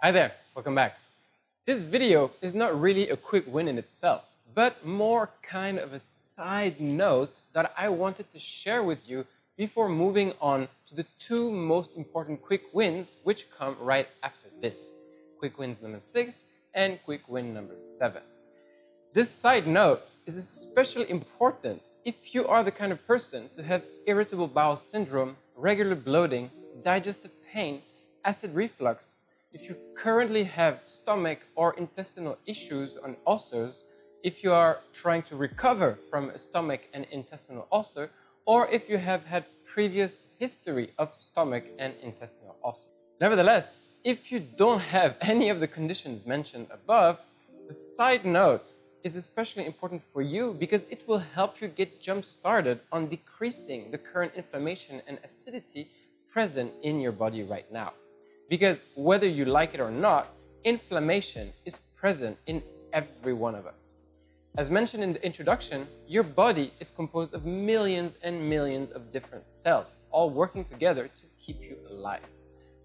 Hi there, welcome back. This video is not really a quick win in itself, but more kind of a side note that I wanted to share with you before moving on to the two most important quick wins which come right after this. Quick wins number 6 and quick win number 7. This side note is especially important if you are the kind of person to have irritable bowel syndrome, regular bloating, digestive pain, acid reflux, if you currently have stomach or intestinal issues on ulcers, if you are trying to recover from a stomach and intestinal ulcer, or if you have had previous history of stomach and intestinal ulcer. Nevertheless, if you don't have any of the conditions mentioned above, the side note is especially important for you because it will help you get jump started on decreasing the current inflammation and acidity present in your body right now. Because whether you like it or not, inflammation is present in every one of us. As mentioned in the introduction, your body is composed of millions and millions of different cells, all working together to keep you alive.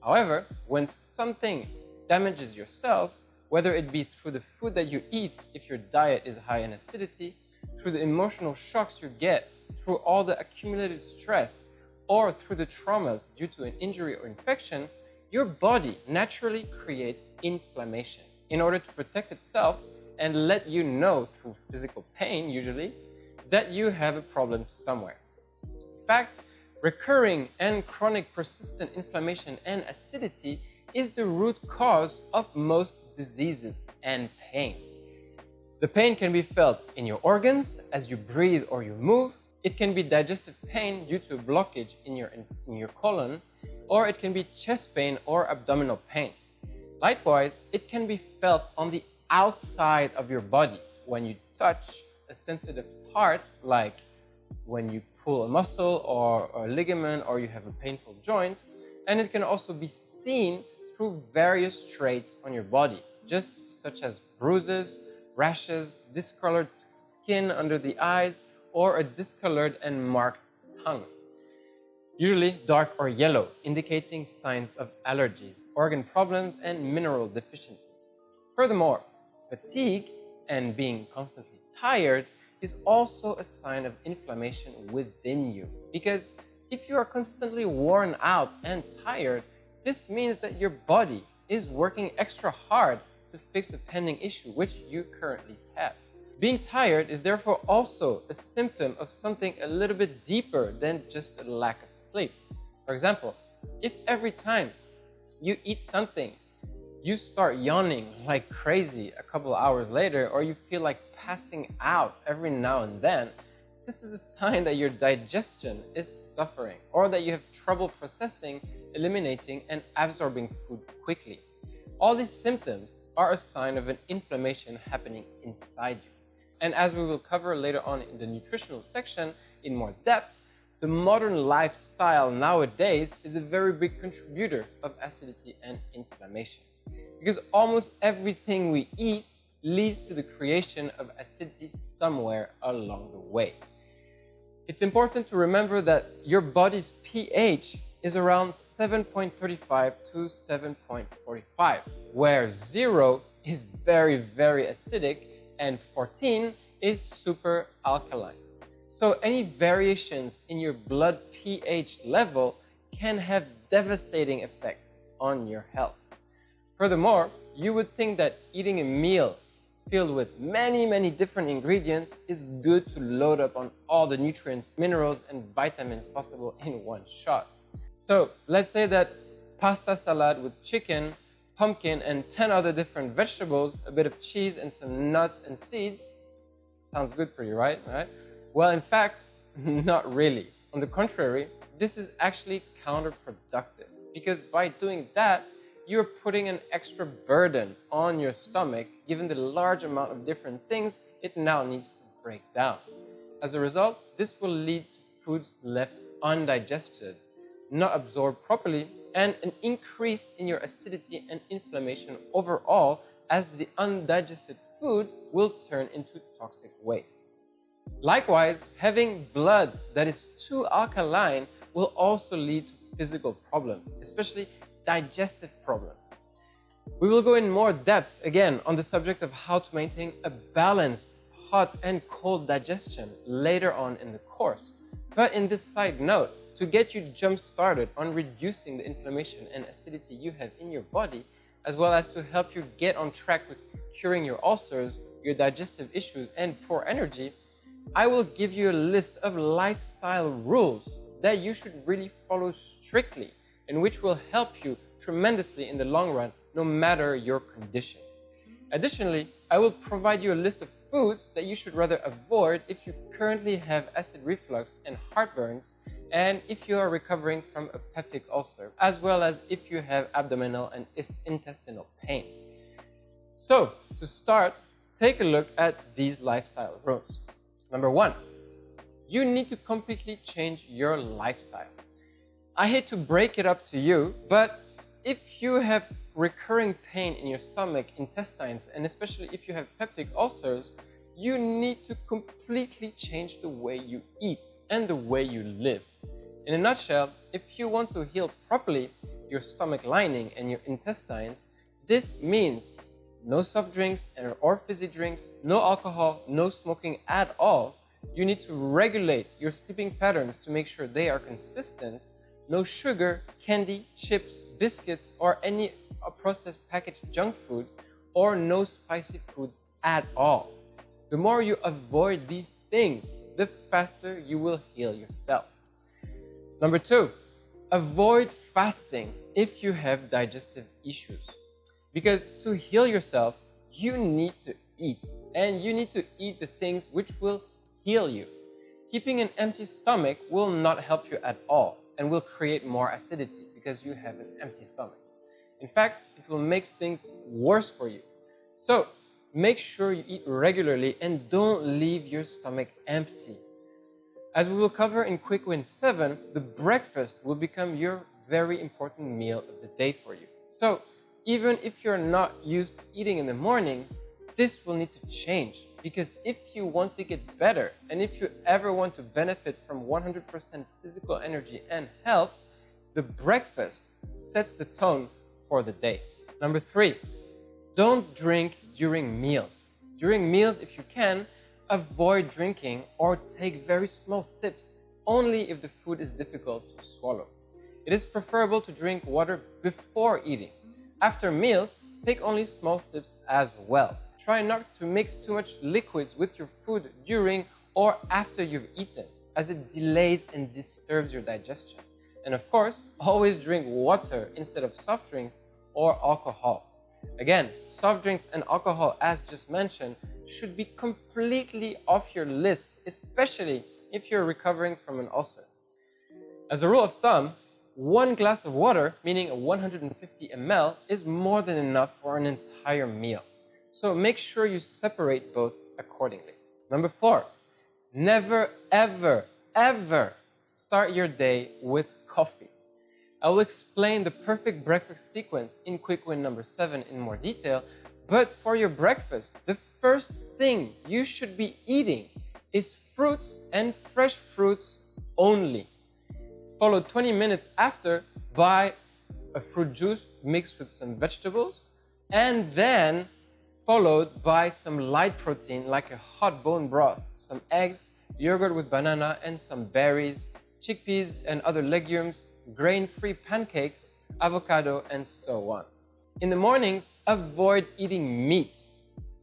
However, when something damages your cells, whether it be through the food that you eat if your diet is high in acidity, through the emotional shocks you get, through all the accumulated stress, or through the traumas due to an injury or infection, your body naturally creates inflammation in order to protect itself and let you know through physical pain usually that you have a problem somewhere. In fact, recurring and chronic persistent inflammation and acidity is the root cause of most diseases and pain. The pain can be felt in your organs as you breathe or you move. It can be digestive pain due to a blockage in your colon, or it can be chest pain or abdominal pain. Likewise, it can be felt on the outside of your body when you touch a sensitive part, like when you pull a muscle or a ligament or you have a painful joint. And it can also be seen through various traits on your body, just such as bruises, rashes, discolored skin under the eyes, or a discolored and marked tongue. Usually dark or yellow, indicating signs of allergies, organ problems, and mineral deficiency. Furthermore, fatigue and being constantly tired is also a sign of inflammation within you. Because if you are constantly worn out and tired, this means that your body is working extra hard to fix a pending issue which you currently have. Being tired is therefore also a symptom of something a little bit deeper than just a lack of sleep. For example, if every time you eat something, you start yawning like crazy a couple hours later, or you feel like passing out every now and then, this is a sign that your digestion is suffering, or that you have trouble processing, eliminating, and absorbing food quickly. All these symptoms are a sign of an inflammation happening inside you. And as we will cover later on in the nutritional section in more depth, the modern lifestyle nowadays is a very big contributor of acidity and inflammation. Because almost everything we eat leads to the creation of acidity somewhere along the way. It's important to remember that your body's pH is around 7.35 to 7.45, where 0 is very, very acidic and 14 is super alkaline. So any variations in your blood pH level can have devastating effects on your health. Furthermore, you would think that eating a meal filled with many different ingredients is good to load up on all the nutrients, minerals, and vitamins possible in one shot. So let's say that pasta salad with chicken, pumpkin, and 10 other different vegetables, a bit of cheese, and some nuts and seeds. Sounds good for you, right? Well, in fact, not really. On the contrary, this is actually counterproductive, because by doing that, you're putting an extra burden on your stomach, given the large amount of different things it now needs to break down. As a result, this will lead to foods left undigested, not absorbed properly, and an increase in your acidity and inflammation overall, as the undigested food will turn into toxic waste. Likewise, having blood that is too alkaline will also lead to physical problems, especially digestive problems. We will go in more depth again on the subject of how to maintain a balanced hot and cold digestion later on in the course. But in this side note, to get you jump started on reducing the inflammation and acidity you have in your body, as well as to help you get on track with curing your ulcers, your digestive issues, and poor energy, I will give you a list of lifestyle rules that you should really follow strictly and which will help you tremendously in the long run, no matter your condition. Additionally, I will provide you a list of foods that you should rather avoid if you currently have acid reflux and heartburns, and if you are recovering from a peptic ulcer, as well as if you have abdominal and intestinal pain. So, to start, take a look at these lifestyle rules. Number 1, you need to completely change your lifestyle. I hate to break it up to you, but if you have recurring pain in your stomach, intestines, and especially if you have peptic ulcers, you need to completely change the way you eat and the way you live. In a nutshell, if you want to heal properly your stomach lining and your intestines, this means no soft drinks or fizzy drinks, no alcohol, no smoking at all. You need to regulate your sleeping patterns to make sure they are consistent. No sugar, candy, chips, biscuits, or any processed packaged junk food, or no spicy foods at all. The more you avoid these things, the faster you will heal yourself. Number 2, avoid fasting if you have digestive issues. Because to heal yourself, you need to eat, and you need to eat the things which will heal you. Keeping an empty stomach will not help you at all and will create more acidity because you have an empty stomach. In fact, it will make things worse for you. So, make sure you eat regularly and don't leave your stomach empty. As we will cover in Quick Win 7, the breakfast will become your very important meal of the day for you. So, even if you're not used to eating in the morning, this will need to change, because if you want to get better and if you ever want to benefit from 100% physical energy and health, the breakfast sets the tone for the day. Number 3, don't drink during meals. During meals, if you can, avoid drinking or take very small sips only if the food is difficult to swallow. It is preferable to drink water before eating. After meals, take only small sips as well. Try not to mix too much liquids with your food during or after you've eaten, as it delays and disturbs your digestion. And of course, always drink water instead of soft drinks or alcohol. Again, soft drinks and alcohol, as just mentioned, should be completely off your list, especially if you're recovering from an ulcer. As a rule of thumb, 1 glass of water, meaning 150 ml, is more than enough for an entire meal. So make sure you separate both accordingly. Number 4, never, ever, ever start your day with coffee. I will explain the perfect breakfast sequence in Quick Win number 7 in more detail, but for your breakfast, the first thing you should be eating is fruits and fresh fruits only. Followed 20 minutes after by a fruit juice mixed with some vegetables, and then followed by some light protein like a hot bone broth, some eggs, yogurt with banana and some berries, chickpeas and other legumes, grain-free pancakes, avocado, and so on. In the mornings, avoid eating meat,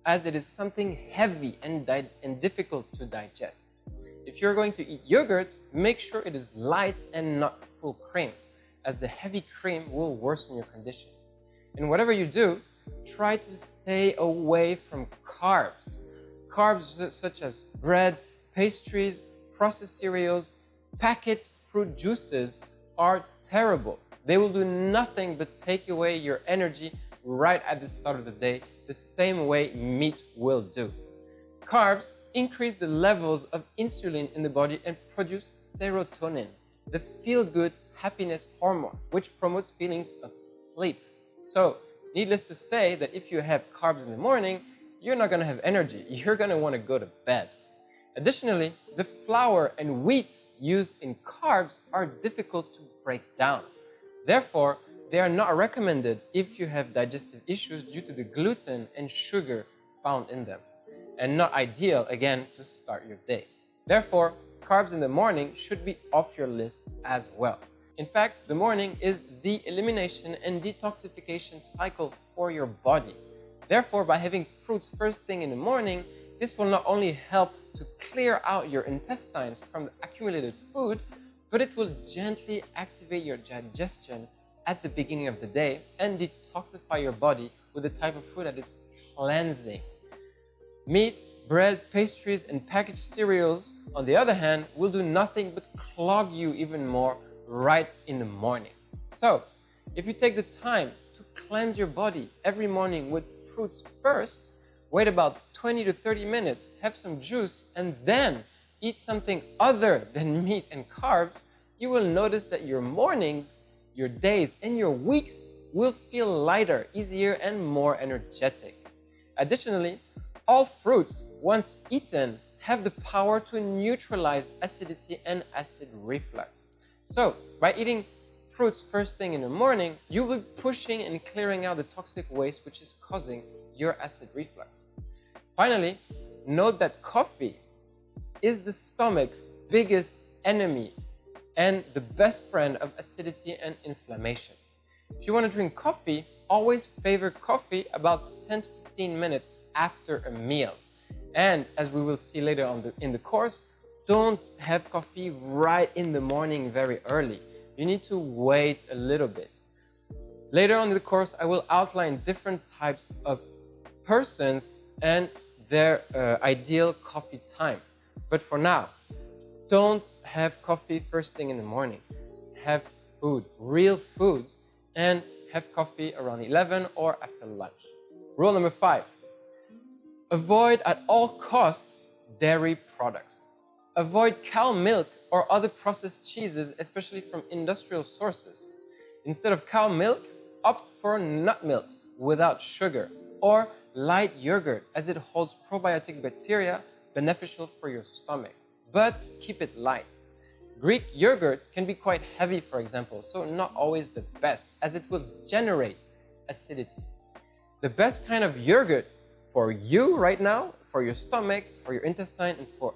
as it is something heavy and difficult to digest. If you're going to eat yogurt, make sure it is light and not full cream, as the heavy cream will worsen your condition. And whatever you do, try to stay away from carbs. Carbs such as bread, pastries, processed cereals, packet fruit juices are terrible. They will do nothing but take away your energy right at the start of the day, the same way meat will do. Carbs increase the levels of insulin in the body and produce serotonin, the feel-good happiness hormone, which promotes feelings of sleep. So, needless to say that if you have carbs in the morning, you're not going to have energy. You're going to want to go to bed. Additionally, the flour and wheat used in carbs are difficult to break down. Therefore, they are not recommended if you have digestive issues due to the gluten and sugar found in them, and not ideal, again, to start your day. Therefore, carbs in the morning should be off your list as well. In fact, the morning is the elimination and detoxification cycle for your body. Therefore, by having fruits first thing in the morning, this will not only help to clear out your intestines from the accumulated food, but it will gently activate your digestion at the beginning of the day and detoxify your body with the type of food that is cleansing. Meat, bread, pastries, and packaged cereals, on the other hand, will do nothing but clog you even more right in the morning. So, if you take the time to cleanse your body every morning with fruits first, wait about 20 to 30 minutes, have some juice, and then eat something other than meat and carbs, you will notice that your mornings, your days, and your weeks will feel lighter, easier, and more energetic. Additionally, all fruits, once eaten, have the power to neutralize acidity and acid reflux. So, by eating fruits first thing in the morning, you will be pushing and clearing out the toxic waste which is causing your acid reflux. Finally, note that coffee is the stomach's biggest enemy and the best friend of acidity and inflammation. If you want to drink coffee, always favor coffee about 10 to 15 minutes after a meal. And as we will see later on in the course, don't have coffee right in the morning very early. You need to wait a little bit. Later on in the course, I will outline different types of persons and their ideal coffee time. But for now, don't have coffee first thing in the morning. Have food, real food, and have coffee around 11 or after lunch. Rule number 5. Avoid at all costs dairy products. Avoid cow milk or other processed cheeses, especially from industrial sources. Instead of cow milk, opt for nut milks without sugar or light yogurt, as it holds probiotic bacteria beneficial for your stomach, but keep it light. Greek yogurt can be quite heavy, for example, so not always the best, as it will generate acidity. The best kind of yogurt for you right now, for your stomach, for your intestine, and for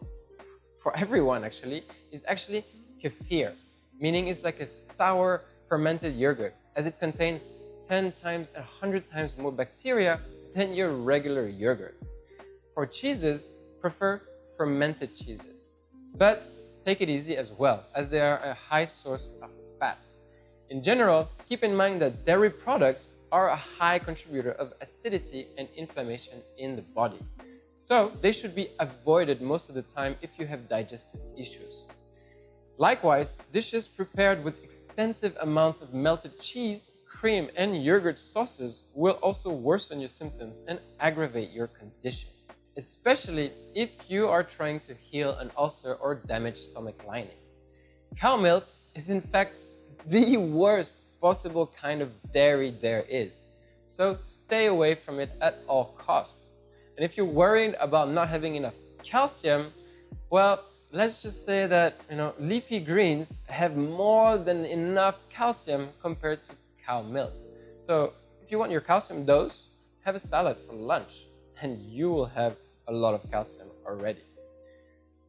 everyone actually, is actually kefir, meaning it's like a sour fermented yogurt, as it contains 10 times, 100 times more bacteria than your regular yogurt. For cheeses, prefer fermented cheeses, but take it easy as well, as they are a high source of fat. In general, keep in mind that dairy products are a high contributor of acidity and inflammation in the body, so they should be avoided most of the time if you have digestive issues. Likewise, dishes prepared with extensive amounts of melted cheese, cream, and yogurt sauces will also worsen your symptoms and aggravate your condition, especially if you are trying to heal an ulcer or damaged stomach lining. Cow milk is in fact the worst possible kind of dairy there is, so stay away from it at all costs. And if you're worried about not having enough calcium, well, let's just say that leafy greens have more than enough calcium compared to cow milk. So if you want your calcium dose, have a salad for lunch and you will have a lot of calcium already.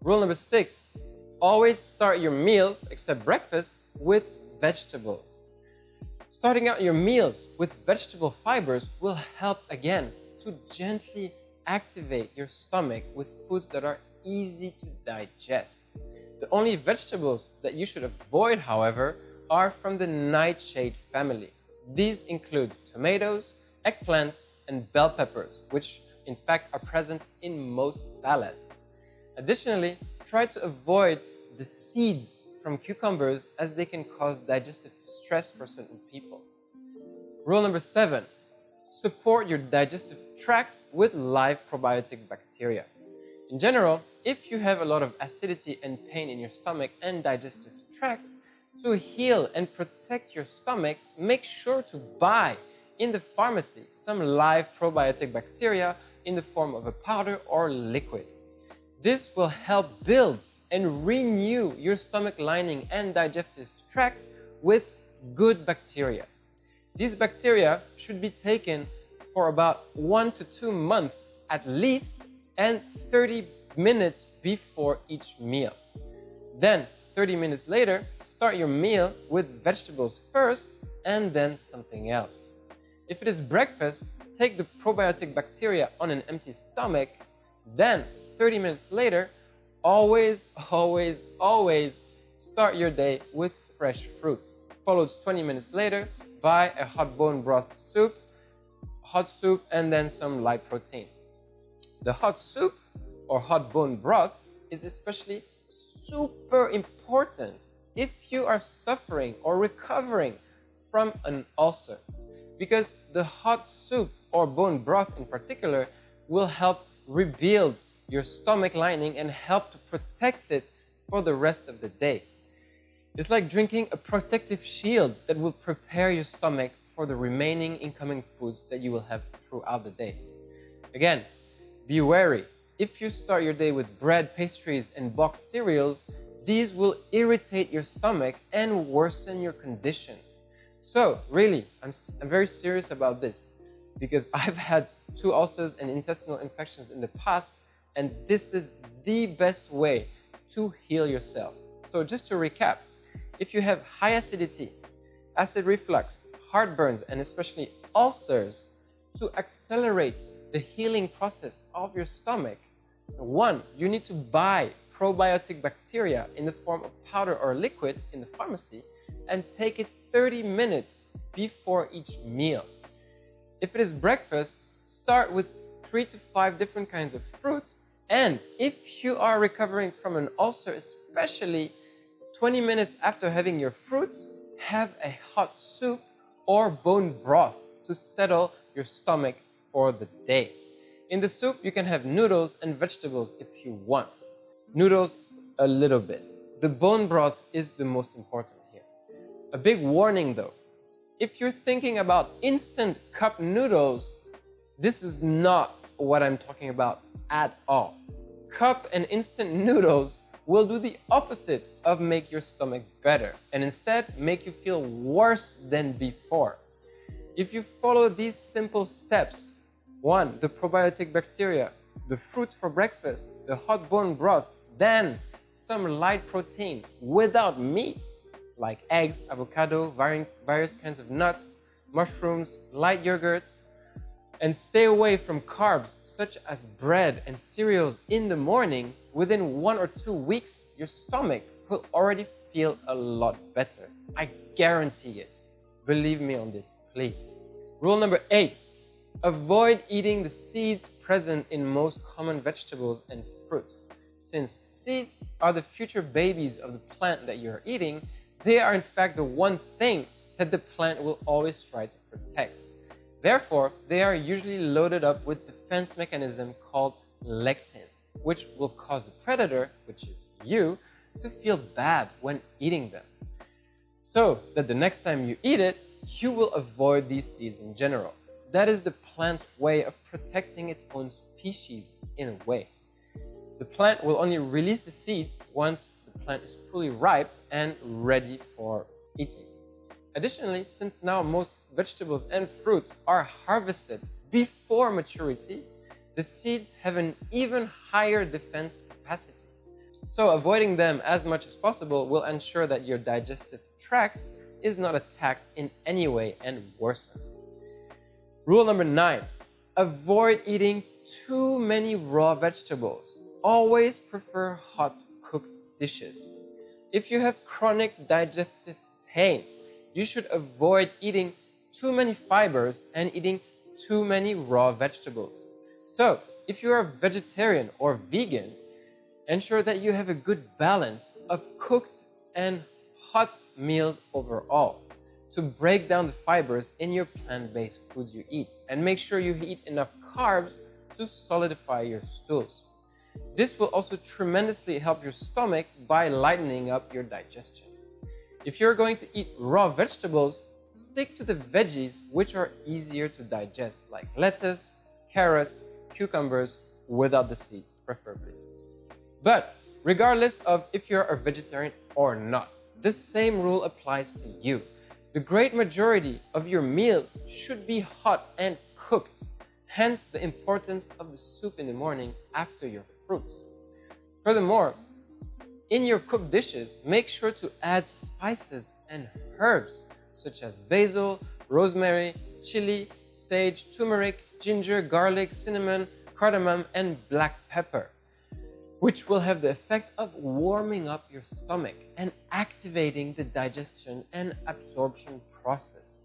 Rule number 6, always start your meals, except breakfast, with vegetables. Starting out your meals with vegetable fibers will help again to gently activate your stomach with foods that are easy to digest. The only vegetables that you should avoid, however, are from the nightshade family. These include tomatoes, eggplants, and bell peppers, which in fact are present in most salads. Additionally, try to avoid the seeds from cucumbers, as they can cause digestive distress for certain people. Rule number 7, support your digestive tract with live probiotic bacteria. In general, if you have a lot of acidity and pain in your stomach and digestive tract, to heal and protect your stomach, make sure to buy in the pharmacy some live probiotic bacteria in the form of a powder or liquid. This will help build and renew your stomach lining and digestive tract with good bacteria. These bacteria should be taken for about 1 to 2 months at least and 30 minutes before each meal. Then 30 minutes later, start your meal with vegetables first and then something else. If it is breakfast, take the probiotic bacteria on an empty stomach. Then 30 minutes later, always start your day with fresh fruits, followed 20 minutes later by a hot bone broth soup, hot soup, and then some light protein. The hot soup or hot bone broth is especially super important if you are suffering or recovering from an ulcer, because the hot soup or bone broth in particular will help rebuild your stomach lining and help to protect it for the rest of the day. It's like drinking a protective shield that will prepare your stomach for the remaining incoming foods that you will have throughout the day. Again, be wary. If you start your day with bread, pastries, and boxed cereals, these will irritate your stomach and worsen your condition. So really, I'm very serious about this because I've had 2 ulcers and intestinal infections in the past, and this is the best way to heal yourself. So just to recap, if you have high acidity, acid reflux, heartburns, and especially ulcers, to accelerate the healing process of your stomach, 1, you need to buy probiotic bacteria in the form of powder or liquid in the pharmacy and take it 30 minutes before each meal. If it is breakfast, start with 3 to 5 different kinds of fruits, and if you are recovering from an ulcer, especially 20 minutes after having your fruits, have a hot soup or bone broth to settle your stomach for the day. In the soup, you can have noodles and vegetables if you want. Noodles, a little bit. The bone broth is the most important here. A big warning though, if you're thinking about instant cup noodles, this is not what I'm talking about at all. Cup and instant noodles will do the opposite of make your stomach better and instead make you feel worse than before. If you follow these simple steps, 1, the probiotic bacteria, the fruits for breakfast, the hot bone broth, then some light protein without meat, like eggs, avocado, various kinds of nuts, mushrooms, light yogurt, and stay away from carbs such as bread and cereals in the morning, within 1 or 2 weeks, your stomach will already feel a lot better. I guarantee it. Believe me on this, please. Rule number 8, avoid eating the seeds present in most common vegetables and fruits. Since seeds are the future babies of the plant that you're eating, they are in fact the one thing that the plant will always try to protect. Therefore, they are usually loaded up with defense mechanism called lectins, which will cause the predator, which is you, to feel bad when eating them. So that the next time you eat it, you will avoid these seeds in general. That is the plant's way of protecting its own species in a way. The plant will only release the seeds once the plant is fully ripe and ready for eating. Additionally, since now most vegetables and fruits are harvested before maturity, the seeds have an even higher defense capacity. So avoiding them as much as possible will ensure that your digestive tract is not attacked in any way and worsened. Rule number 9, avoid eating too many raw vegetables. Always prefer hot cooked dishes. If you have chronic digestive pain, you should avoid eating too many fibers and eating too many raw vegetables. So, if you are a vegetarian or vegan, ensure that you have a good balance of cooked and hot meals overall to break down the fibers in your plant-based foods you eat, and make sure you eat enough carbs to solidify your stools. This will also tremendously help your stomach by lightening up your digestion. If you're going to eat raw vegetables, stick to the veggies which are easier to digest, like lettuce, carrots, cucumbers, without the seeds, preferably. But regardless of if you're a vegetarian or not, the same rule applies to you. The great majority of your meals should be hot and cooked, hence the importance of the soup in the morning after your fruits. Furthermore, in your cooked dishes, make sure to add spices and herbs such as basil, rosemary, chili, sage, turmeric, ginger, garlic, cinnamon, cardamom, and black pepper, which will have the effect of warming up your stomach and activating the digestion and absorption process.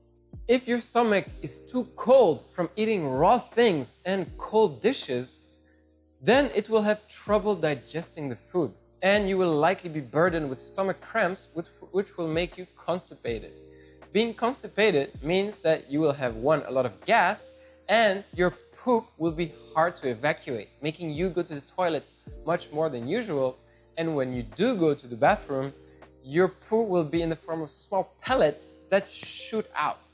If your stomach is too cold from eating raw things and cold dishes, then it will have trouble digesting the food, and you will likely be burdened with stomach cramps, which will make you constipated. Being constipated means that you will have, one, a lot of gas, and your poop will be hard to evacuate, making you go to the toilet much more than usual. And when you do go to the bathroom, your poop will be in the form of small pellets that shoot out.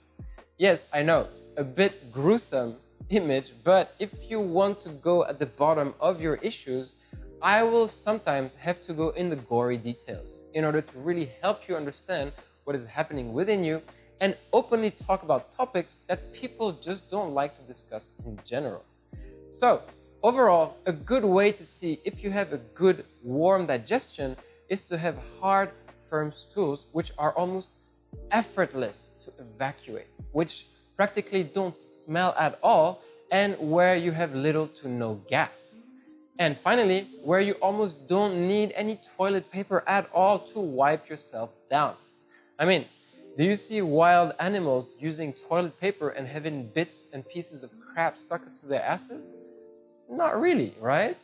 Yes, I know, a bit gruesome image, but if you want to go at the bottom of your issues, I will sometimes have to go in the gory details in order to really help you understand what is happening within you and openly talk about topics that people just don't like to discuss in general. So, overall, a good way to see if you have a good warm digestion is to have hard, firm stools which are almost effortless to evacuate, which practically don't smell at all, and where you have little to no gas. And finally, where you almost don't need any toilet paper at all to wipe yourself down. I mean, do you see wild animals using toilet paper and having bits and pieces of crap stuck to their asses? Not really, right?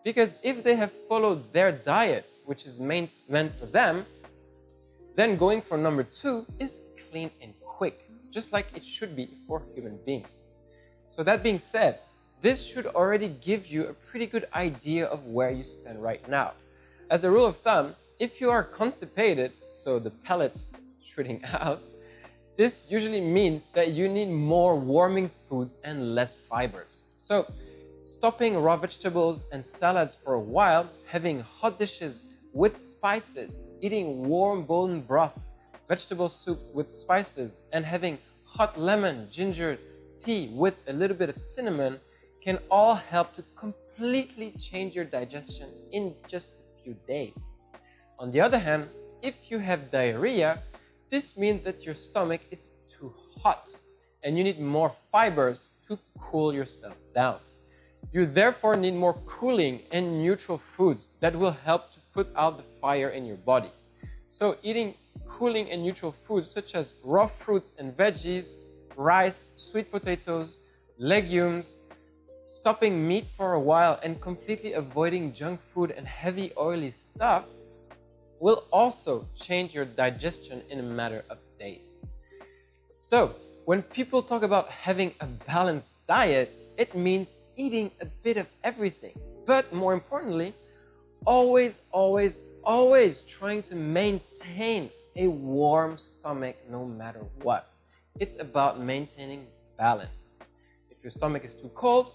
Because if they have followed their diet, which is meant for them, then going for number 2 is clean and quick, just like it should be for human beings. So that being said, this should already give you a pretty good idea of where you stand right now. As a rule of thumb, if you are constipated, so the pellets shooting out, this usually means that you need more warming foods and less fibers. So stopping raw vegetables and salads for a while, having hot dishes with spices, eating warm bone broth, vegetable soup with spices, and having hot lemon, ginger tea with a little bit of cinnamon can all help to completely change your digestion in just a few days. On the other hand, if you have diarrhea, this means that your stomach is too hot and you need more fibers to cool yourself down. You therefore need more cooling and neutral foods that will help to put out the fire in your body. So eating cooling and neutral foods such as raw fruits and veggies, rice, sweet potatoes, legumes, stopping meat for a while and completely avoiding junk food and heavy oily stuff will also change your digestion in a matter of days. So when people talk about having a balanced diet, it means eating a bit of everything, but more importantly, always trying to maintain a warm stomach no matter what. It's about maintaining balance. If your stomach is too cold,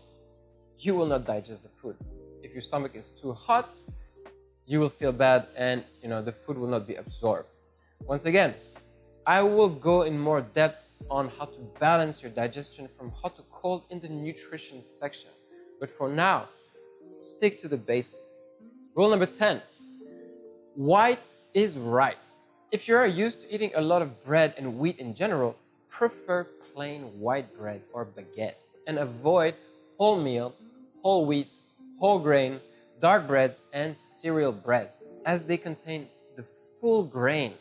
you will not digest the food. If your stomach is too hot, you will feel bad and the food will not be absorbed. Once again, I will go in more depth on how to balance your digestion from hot to cold in the nutrition section. But for now, stick to the basics. Rule number 10, white is right. If you are used to eating a lot of bread and wheat in general, prefer plain white bread or baguette and avoid wholemeal, whole wheat, whole grain, dark breads, and cereal breads, as they contain the full grain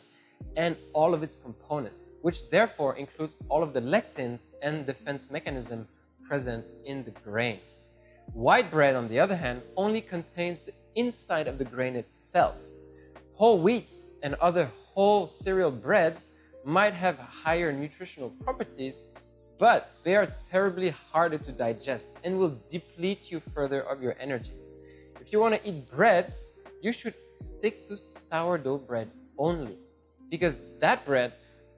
and all of its components, which therefore includes all of the lectins and defense mechanism present in the grain. White bread, on the other hand, only contains the inside of the grain itself. Whole wheat and other whole cereal breads might have higher nutritional properties, but they are terribly harder to digest and will deplete you further of your energy. If you want to eat bread, you should stick to sourdough bread only, because that bread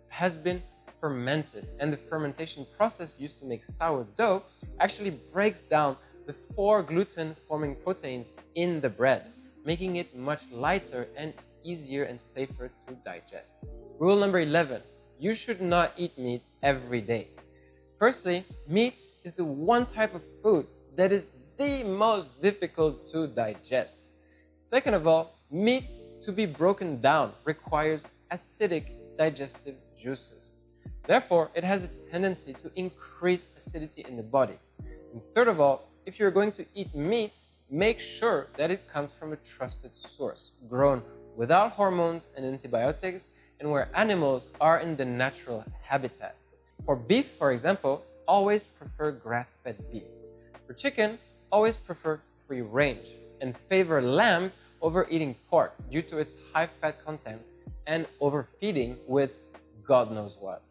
has been fermented, and the fermentation process used to make sourdough actually breaks down the 4 gluten-forming proteins in the bread, making it much lighter and easier and safer to digest. Rule number 11, you should not eat meat every day. Firstly, meat is the one type of food that is the most difficult to digest. Second of all, meat to be broken down requires acidic digestive juices. Therefore, it has a tendency to increase acidity in the body. And third of all, if you're going to eat meat, make sure that it comes from a trusted source, grown without hormones and antibiotics, and where animals are in the natural habitat. For beef, for example, always prefer grass-fed beef. For chicken, always prefer free range, and favor lamb over eating pork due to its high fat content and overfeeding with God knows what.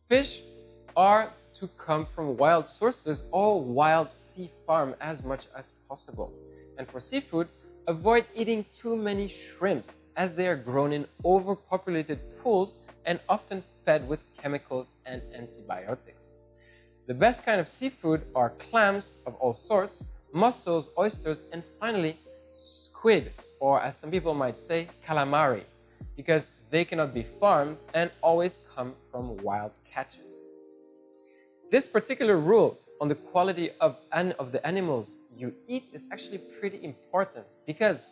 Fish are to come from wild sources or wild sea farm as much as possible. And for seafood, avoid eating too many shrimps as they are grown in overpopulated pools and often fed with chemicals and antibiotics. The best kind of seafood are clams of all sorts, mussels, oysters, and finally squid, or as some people might say, calamari, because they cannot be farmed and always come from wild catches. This particular rule on the quality of the animals you eat is actually pretty important, because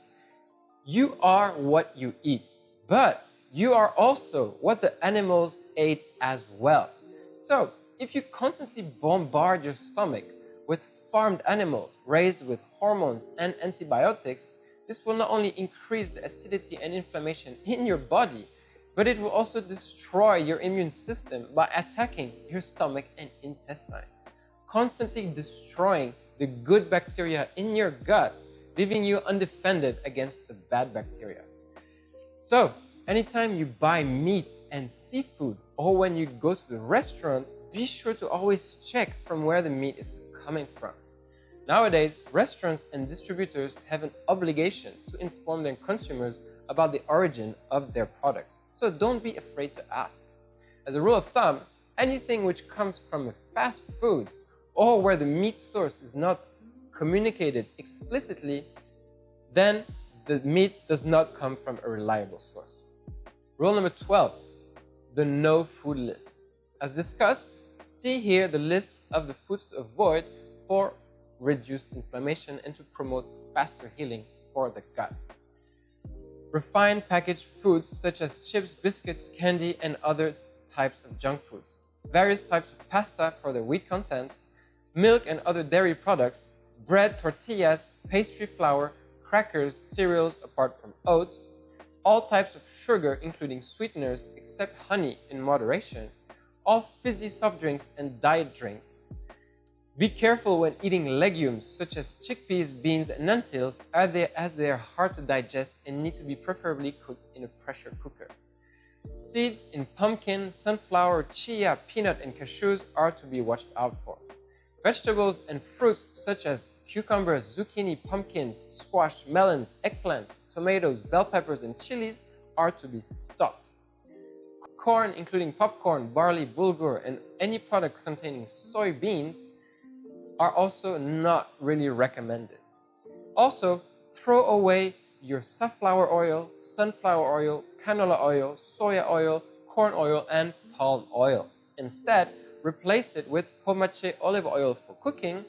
you are what you eat, but you are also what the animals ate as well. So if you constantly bombard your stomach with farmed animals raised with hormones and antibiotics, this will not only increase the acidity and inflammation in your body, but it will also destroy your immune system by attacking your stomach and intestines, constantly destroying the good bacteria in your gut, leaving you undefended against the bad bacteria. So, anytime you buy meat and seafood, or when you go to the restaurant, be sure to always check from where the meat is coming from. Nowadays, restaurants and distributors have an obligation to inform their consumers about the origin of their products, so don't be afraid to ask. As a rule of thumb, anything which comes from a fast food or where the meat source is not communicated explicitly, then the meat does not come from a reliable source. Rule number 12, the no food list. As discussed, see here the list of the foods to avoid for reduced inflammation and to promote faster healing for the gut. Refined packaged foods such as chips, biscuits, candy, and other types of junk foods. Various types of pasta for their wheat content, milk and other dairy products, bread, tortillas, pastry flour, crackers, cereals apart from oats, all types of sugar including sweeteners except honey in moderation, all fizzy soft drinks and diet drinks. Be careful when eating legumes such as chickpeas, beans, and lentils as they are hard to digest and need to be preferably cooked in a pressure cooker. Seeds in pumpkin, sunflower, chia, peanut, and cashews are to be watched out for. Vegetables and fruits such as cucumbers, zucchini, pumpkins, squash, melons, eggplants, tomatoes, bell peppers, and chilies are to be stopped. Corn, including popcorn, barley, bulgur, and any product containing soybeans, are also not really recommended. Also, throw away your safflower oil, sunflower oil, canola oil, soya oil, corn oil, and palm oil. Instead, replace it with POMACE olive oil for cooking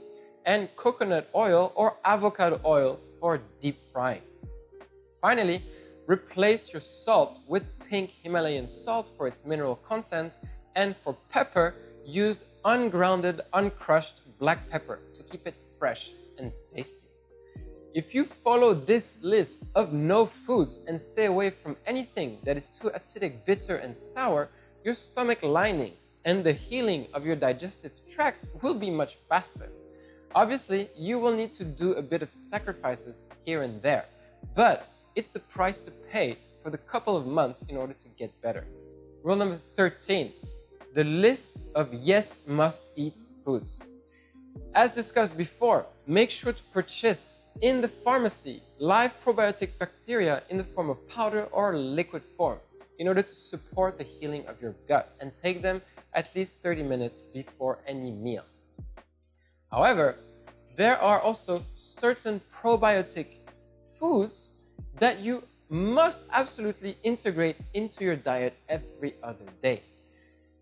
and coconut oil or avocado oil for deep frying. Finally, replace your salt with pink Himalayan salt for its mineral content, and for pepper, use ungrounded, uncrushed black pepper to keep it fresh and tasty. If you follow this list of no foods and stay away from anything that is too acidic, bitter, and sour, your stomach lining and the healing of your digestive tract will be much faster. Obviously, you will need to do a bit of sacrifices here and there, but it's the price to pay for the couple of months in order to get better. Rule number 13, the list of yes must eat foods. As discussed before, make sure to purchase in the pharmacy live probiotic bacteria in the form of powder or liquid form in order to support the healing of your gut, and take them at least 30 minutes before any meal. However, there are also certain probiotic foods that you must absolutely integrate into your diet every other day.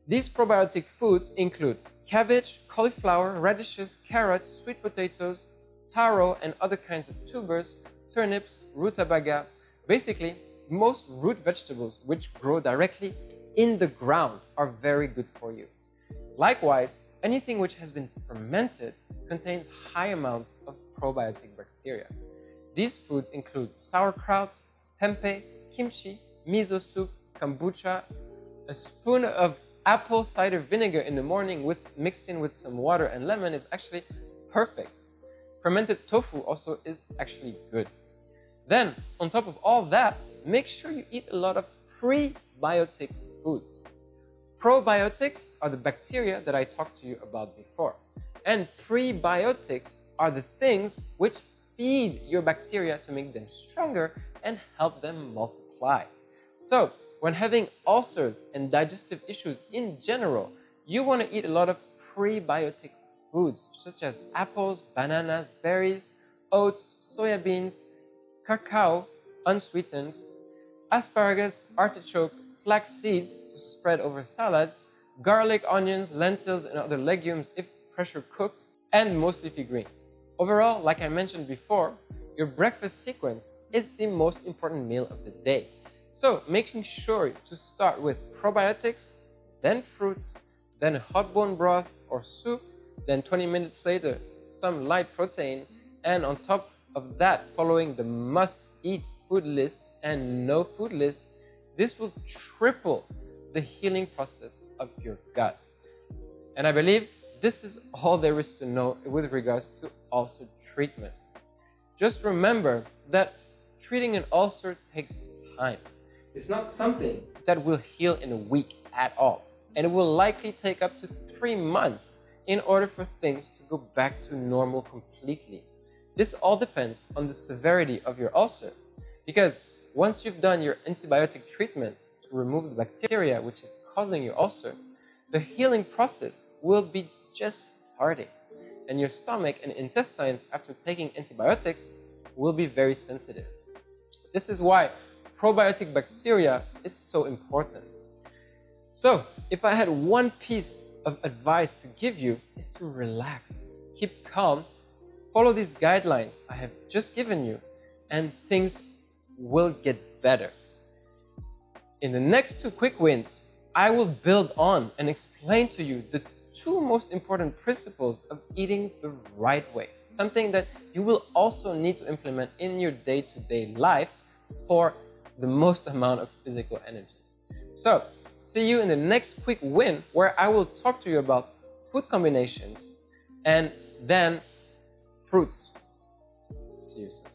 These probiotic foods include cabbage, cauliflower, radishes, carrots, sweet potatoes, taro and other kinds of tubers, turnips, rutabaga, basically most root vegetables which grow directly in the ground are very good for you. Likewise, anything which has been fermented contains high amounts of probiotic bacteria. These foods include sauerkraut, tempeh, kimchi, miso soup, kombucha. A spoon of apple cider vinegar in the morning mixed in with some water and lemon is actually perfect. Fermented tofu also is actually good. Then, on top of all that, make sure you eat a lot of prebiotic foods. Probiotics are the bacteria that I talked to you about before. And prebiotics are the things which feed your bacteria to make them stronger and help them multiply. So, when having ulcers and digestive issues in general, you want to eat a lot of prebiotic foods such as apples, bananas, berries, oats, soya beans, cacao, unsweetened, asparagus, artichoke, flax seeds to spread over salads, garlic, onions, lentils, and other legumes if pressure cooked, and most leafy greens. Overall, like I mentioned before, your breakfast sequence is the most important meal of the day. So making sure to start with probiotics, then fruits, then a hot bone broth or soup, then 20 minutes later some light protein, and on top of that following the must-eat food list and no food list. This will triple the healing process of your gut. And I believe this is all there is to know with regards to ulcer treatments. Just remember that treating an ulcer takes time. It's not something that will heal in a week at all. And it will likely take up to 3 months in order for things to go back to normal completely. This all depends on the severity of your ulcer. Because once you've done your antibiotic treatment to remove the bacteria which is causing your ulcer, the healing process will be just starting. And your stomach and intestines after taking antibiotics will be very sensitive. This is why probiotic bacteria is so important. So, if I had one piece of advice to give you, is to relax, keep calm, follow these guidelines I have just given you, and things will get better. In the next 2 quick wins, I will build on and explain to you the 2 most important principles of eating the right way. Something that you will also need to implement in your day-to-day life for the most amount of physical energy. So, see you in the next quick win where I will talk to you about food combinations and then fruits. See you soon.